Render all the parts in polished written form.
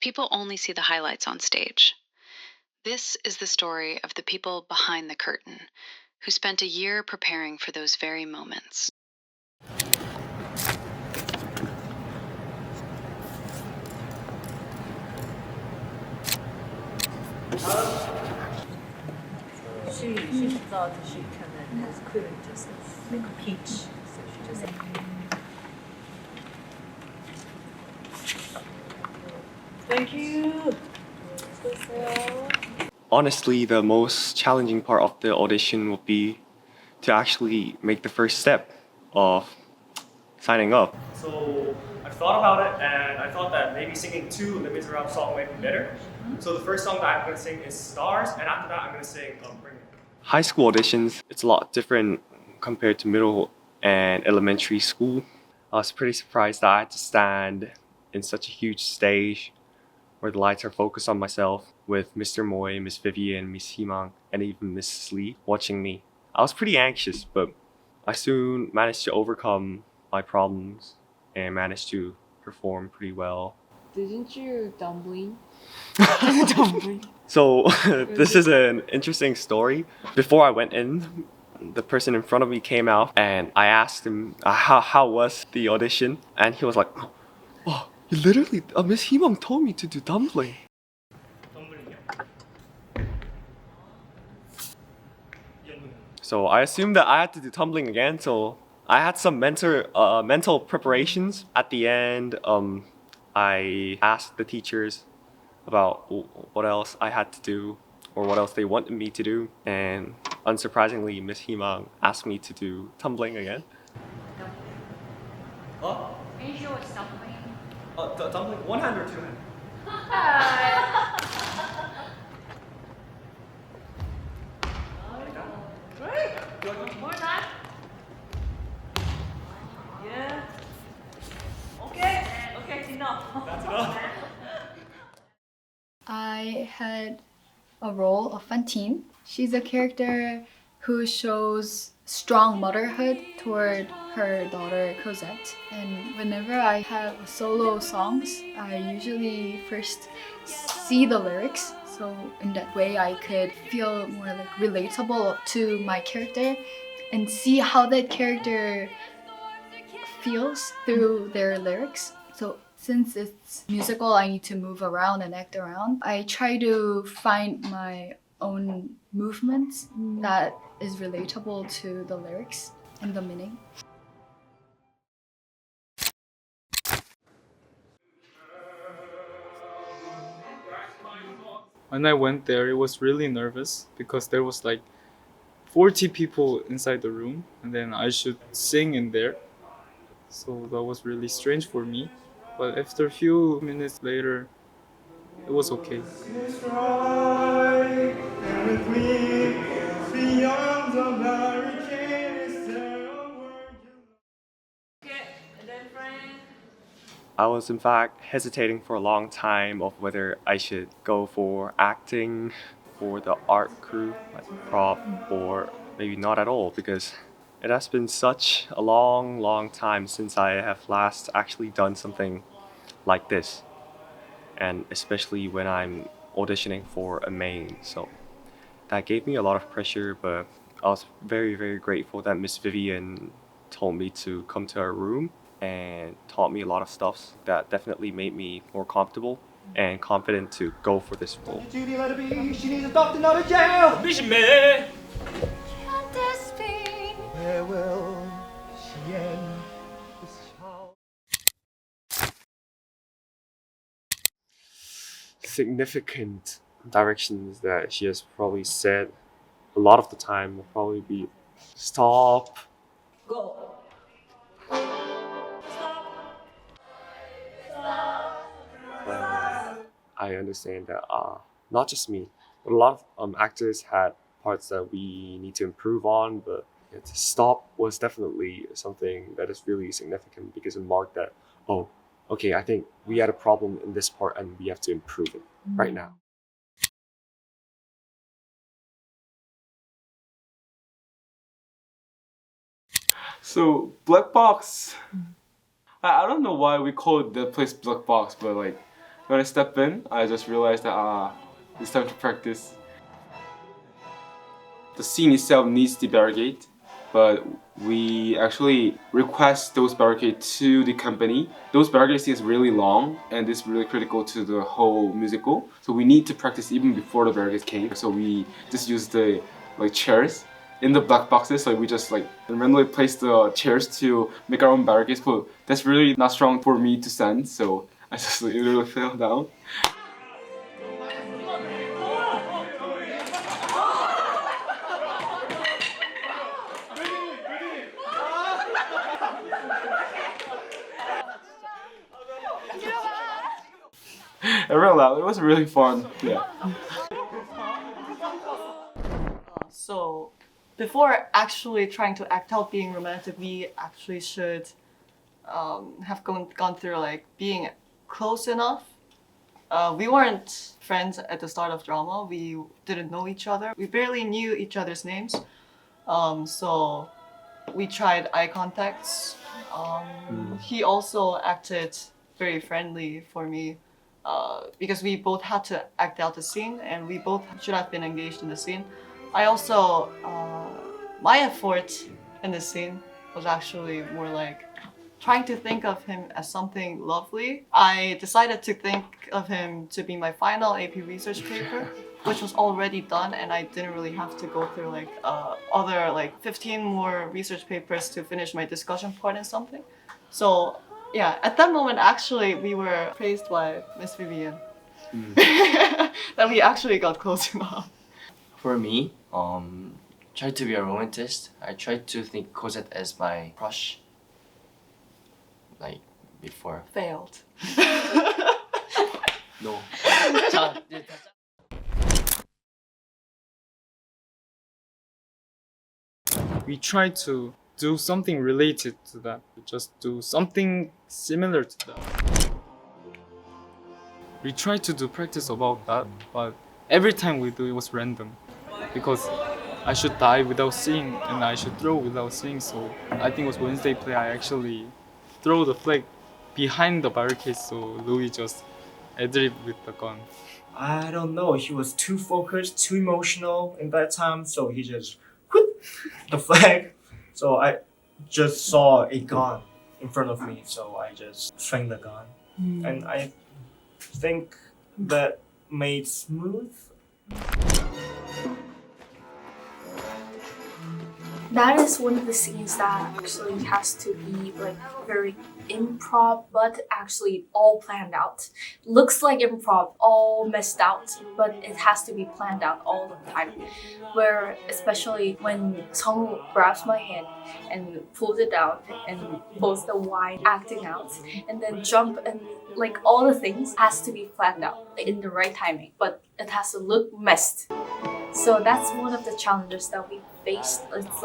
people only see the highlights on stage. This is the story of the people behind the curtain, who spent a year preparing for those very moments. She thought she couldn't just make a peach, so she just. Thank you. Honestly, the most challenging part of the audition would be to actually make the first step of signing up. So I thought about it, and I thought that maybe singing two Les Misérables songs might be better. So the first song that I'm going to sing is Stars, and after that I'm going to sing Bring It. High school auditions, it's a lot different compared to middle and elementary school. I was pretty surprised that I had to stand in such a huge stage where the lights are focused on myself with Mr. Moy, Miss Vivian, Miss Himang, and even Mrs. Lee watching me. I was pretty anxious, but I soon managed to overcome my problems and managed to perform pretty well. Didn't you dumpling? So this is an interesting story. Before I went in, the person in front of me came out and I asked him how was the audition, and he was like, "Oh, you literally, Miss Himang told me to do dumpling." So I assumed that I had to do tumbling again. So I had some mental preparations. At the end, I asked the teachers about what else I had to do or what else they wanted me to do. And unsurprisingly, Miss Himang asked me to do tumbling again. Oh? Are you sure it's dumpling? Tumbling, one hand or two hands? More time. Yeah. Okay. Okay, enough. That's enough. I had a role of Fantine. She's a character who shows strong motherhood toward her daughter Cosette. And whenever I have solo songs, I usually first see the lyrics. So in that way I could feel more like relatable to my character and see how that character feels through their lyrics. So since it's musical, I need to move around and act around. I try to find my own movements that is relatable to the lyrics and the meaning. When I went there, it was really nervous because there was like 40 people inside the room, and then I should sing in there. So that was really strange for me. But after a few minutes later, it was okay. I was in fact hesitating for a long time of whether I should go for acting, for the art crew, like prop, or maybe not at all, because it has been such a long time since I have last actually done something like this, and especially when I'm auditioning for a main. So that gave me a lot of pressure, but I was very grateful that Miss Vivian told me to come to her room and taught me a lot of stuff that definitely made me more comfortable and confident to go for this role. Judy, let it be. She needs a doctor, not a jail. Vision me. Where will she end this child? Significant directions that she has probably said a lot of the time will probably be stop. Go. I understand that not just me, but a lot of actors had parts that we need to improve on, but yeah, to stop was definitely something that is really significant because it marked that, oh, okay, I think we had a problem in this part and we have to improve it right now. So Black Box, I don't know why we call that place Black Box, but like when I step in, I just realized that it's time to practice. The scene itself needs the barricade, but we actually request those barricades to the company. Those barricade scenes is really long and it's really critical to the whole musical. So we need to practice even before the barricades came. So we just use the chairs in the black boxes. So we just randomly place the chairs to make our own barricades. But that's really not strong for me to send. So I just literally fell down. Everyone laughed. It was really fun. Yeah. So, before actually trying to act out being romantic, we actually should have gone through being close enough. We weren't friends at the start of drama. We didn't know each other. We barely knew each other's names. So we tried eye contacts. He also acted very friendly for me because we both had to act out the scene and we both should have been engaged in the scene. I also, my effort in the scene was actually more trying to think of him as something lovely. I decided to think of him to be my final AP research paper, which was already done, and I didn't really have to go through other 15 more research papers to finish my discussion part and something. So yeah, at that moment actually we were praised by Miss Vivian that we actually got close enough. For me, tried to be a romanticist. I tried to think Cosette as my crush. Before. Failed. No. We try to do something related to that. We just do something similar to that. We try to do practice about that, but every time we do it was random. Because I should dive without seeing and I should throw without seeing, so I think it was Wednesday play I actually throw the flag behind the barricade, so Louis just ad-lib with the gun. I don't know. He was too focused, too emotional in that time, so he just whoop the flag. So I just saw a gun in front of me, so I just swung the gun, and I think that made smooth. That is one of the scenes that actually has to be very improv, but actually all planned out. Looks like improv, all messed out, but it has to be planned out all the time. Where especially when Song grabs my hand and pulls it down and pulls the wine acting out, and then jump and all the things has to be planned out in the right timing, but it has to look messed. So that's one of the challenges that we faced. It's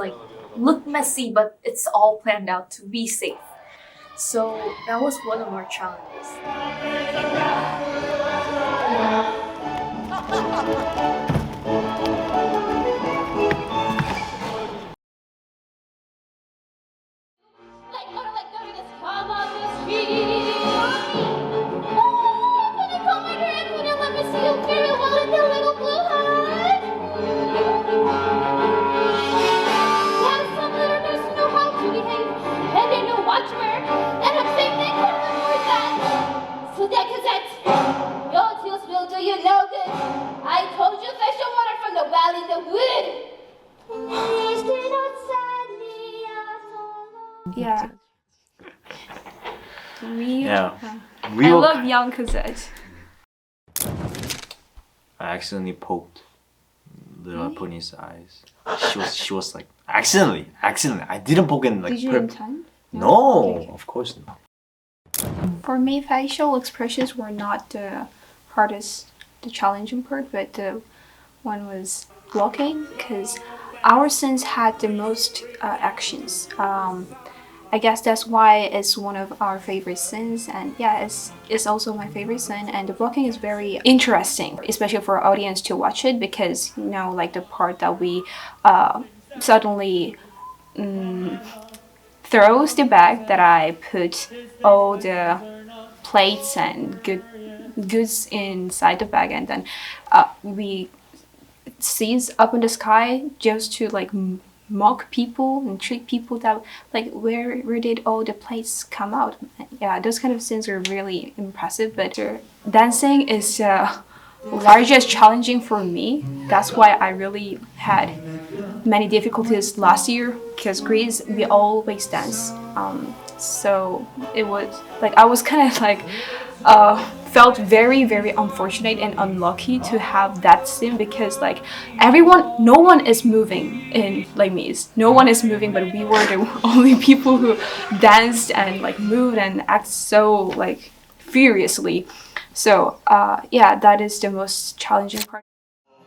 look messy, but it's all planned out to be safe. So that was one of our challenges. Yeah. We I were, love young Cosette. I accidentally poked little Pony's eyes. She was accidentally. I didn't poke in Did you intend? No, Okay. of course not. For me, facial expressions were not the hardest, the challenging part, but the one was blocking, because our scenes had the most actions. I guess that's why it's one of our favorite scenes, and yeah, it's also my favorite scene. And the blocking is very interesting, especially for our audience to watch it, because the part that we suddenly throws the bag that I put all the plates and good goods inside the bag, and then we seize up in the sky just to like mock people and trick people that like where did all the plates come out. Yeah, those kind of scenes are really impressive. But dancing is largest challenging for me. That's why I really had many difficulties last year, because Greece we always dance. So it was like I was kind of like felt very unfortunate and unlucky to have that scene, because like no one is moving in Les Mis. No one is moving, but we were the only people who danced and like moved and act so like furiously. So yeah, that is the most challenging part.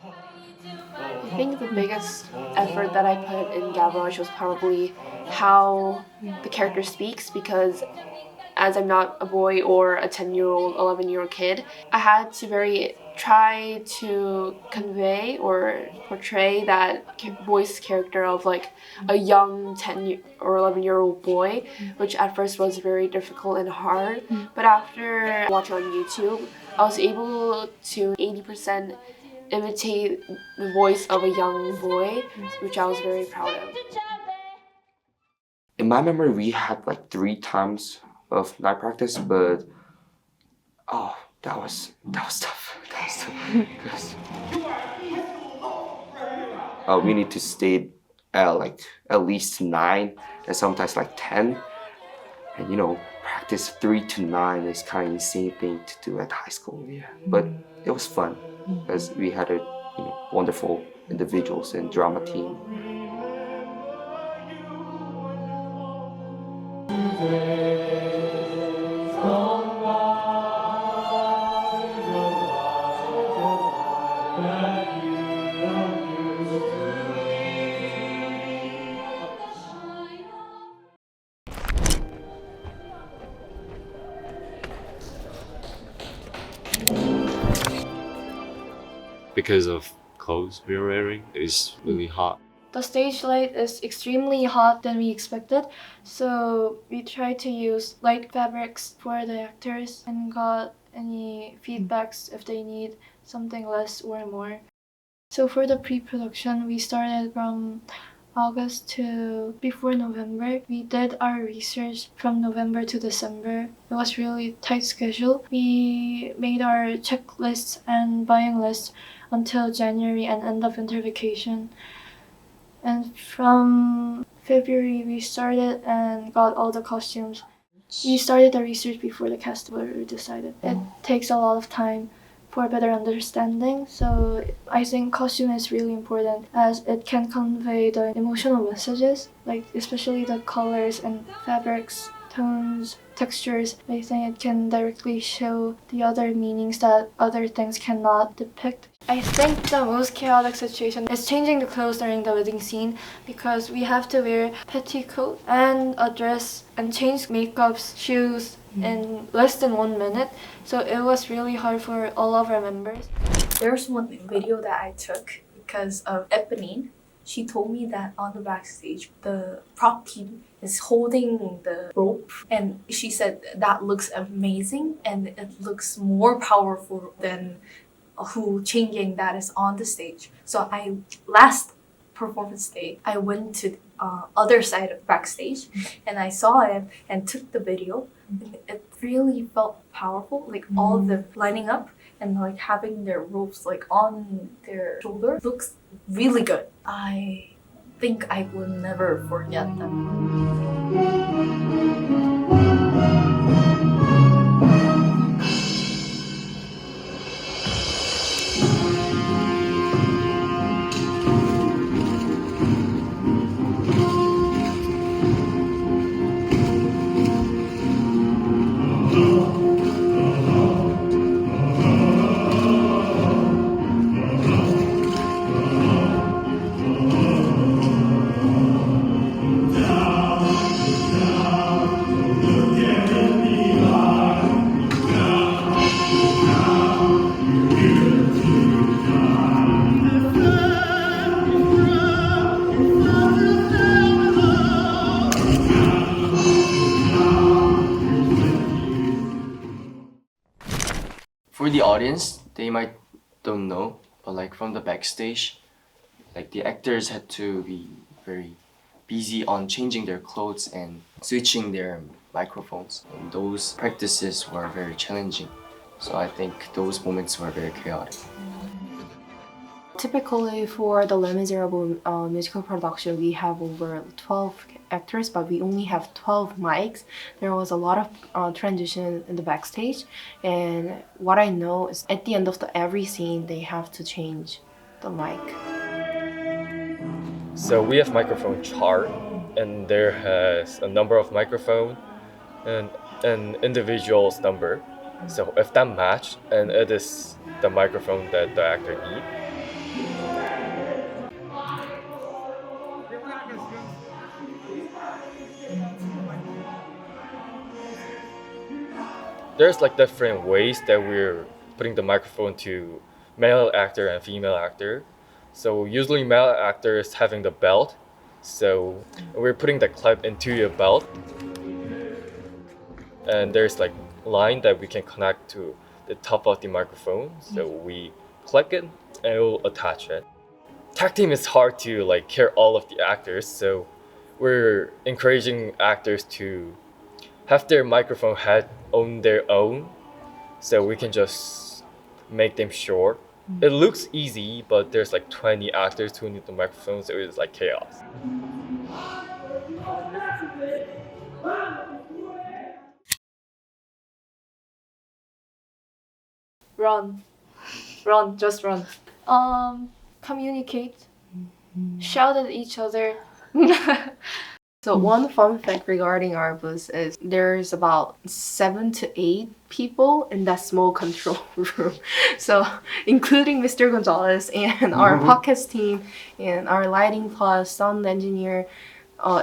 I think the biggest effort that I put in Gavroche was probably how the character speaks, because as I'm not a boy or a 10-year-old, 11-year-old kid, I had to try to convey or portray that voice character of like a young 10 or 11-year-old boy, which at first was very difficult and hard. But after watching on YouTube, I was able to 80% imitate the voice of a young boy, which I was very proud of. In my memory, we had like 3 times of night practice, but that was tough. Because we need to stay at least 9 and sometimes like 10, and practice 3 to 9 is kind of insane thing to do at high school. Yeah, but it was fun because we had a wonderful individuals and drama team. Because of clothes we are wearing, it's really hot. The stage light is extremely hot than we expected, so we tried to use light fabrics for the actors and got any feedbacks if they need something less or more. So for the pre-production, we started from August to before November. We did our research from November to December. It was really tight schedule. We made our checklists and buying lists until January and end of winter vacation. And from February, we started and got all the costumes. We started the research before the cast were decided. It takes a lot of time for better understanding, so I think costume is really important as it can convey the emotional messages, like especially the colors and fabrics, tones, textures. I think it can directly show the other meanings that other things cannot depict. I think the most chaotic situation is changing the clothes during the wedding scene, because we have to wear petticoat and a dress and change makeups, shoes in less than 1 minute. So it was really hard for all of our members. There's one video that I took because of Eponine. She told me that on the backstage, the prop team is holding the rope, and she said that looks amazing and it looks more powerful than who changing that is on the stage. So last performance day, I went to other side of backstage and I saw it and took the video. And it really felt powerful, like all the lining up and like having their ropes like on their shoulder looks really good. I think I will never forget them. audience, they might don't know, but like from the backstage, like the actors had to be very busy on changing their clothes and switching their microphones. And those practices were very challenging. So I think those moments were very chaotic. Typically for the Les Misérables musical production, we have over 12 actors, but we only have 12 mics. There was a lot of transition in the backstage, and what I know is at the end of every scene, they have to change the mic. So we have microphone chart, and there has a number of microphone and an individual's number. So if that match, and it is the microphone that the actor needs. There's like different ways that we're putting the microphone to male actor and female actor. So usually male actor is having the belt. So we're putting the clip into your belt. And there's like line that we can connect to the top of the microphone. So we click it and it will attach it. Tag team is hard to like hear all of the actors. So we're encouraging actors to have their microphone head on their own, so we can just make them short. It looks easy, but there's like 20 actors who need the microphone, so it's like chaos. Run. Just run. Communicate. Shout at each other. So one fun fact regarding our booth is there's about 7 to 8 people in that small control room. So including Mr. Gonzalez and our podcast team and our lighting plus sound engineer.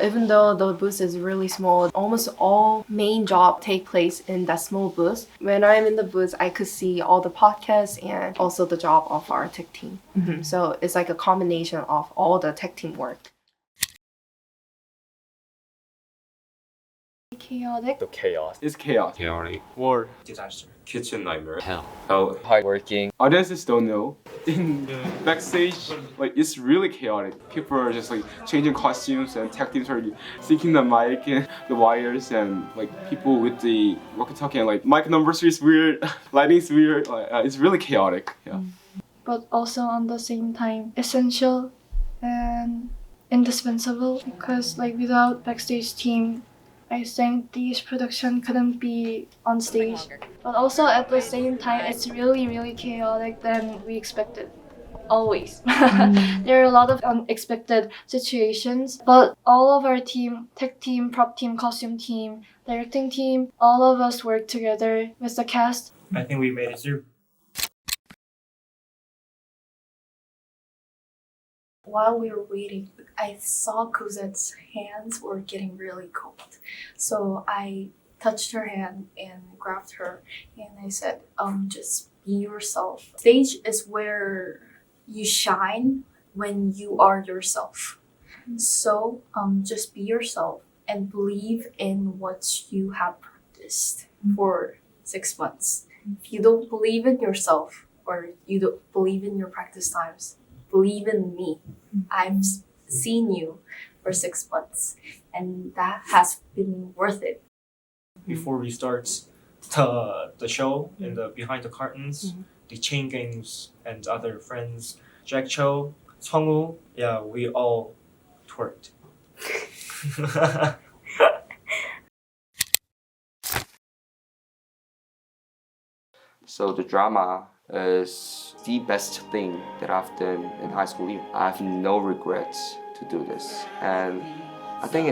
Even though the booth is really small, almost all main job take place in that small booth. When I'm in the booth, I could see all the podcasts and also the job of our tech team. So it's like a combination of all the tech team work. Chaotic. The chaos. It's chaos. Chaotic. War. Disaster. Kitchen nightmare. Hell. How Hardworking. audiences don't know. In backstage, like it's really chaotic. People are just like changing costumes and tech teams are syncing the mic and the wires and like people with the walkie-talkie and like mic numbers is weird, lighting is weird. Like, it's really chaotic. Yeah. But also on the same time essential and indispensable, because like without backstage team, I think this production couldn't be on stage. But also at the same time, it's really chaotic than we expected. Always. There are a lot of unexpected situations, but all of our team, tech team, prop team, costume team, directing team, all of us work together with the cast. I think we made it through. While we were waiting, I saw Cosette's hands were getting really cold. So I touched her hand and grabbed her and I said, just be yourself. Stage is where you shine when you are yourself. So just be yourself and believe in what you have practiced for 6 months. If you don't believe in yourself or you don't believe in your practice times, believe in me. I've seen you for 6 months and that has been worth it. Before we start the show in the behind the curtains, the Chain Games and other friends, Jack Cho, Sungwoo, yeah, we all twerked. So the drama is the best thing that I've done in high school year. I have no regrets to do this, and I think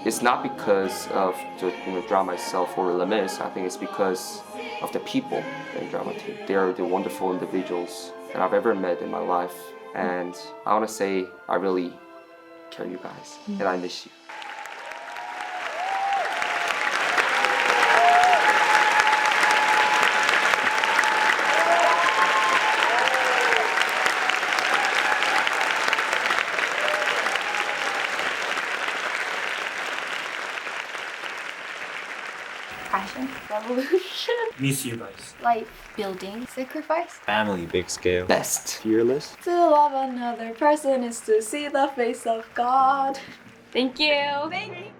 it's not because of the drama itself or Les Mis. I think it's because of the people in the drama team. They are the wonderful individuals that I've ever met in my life, and I want to say I really care you guys, and I miss you. Passion. Revolution. Miss you guys. Life building. Sacrifice. Family. Big scale. Best. Fearless. To love another person is to see the face of God. Thank you. Thank you.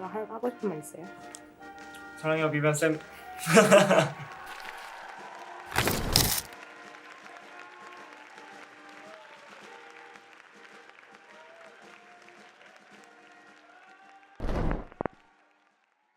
마지막 하고 싶은 말 있어요? 사랑해요 비비안 쌤.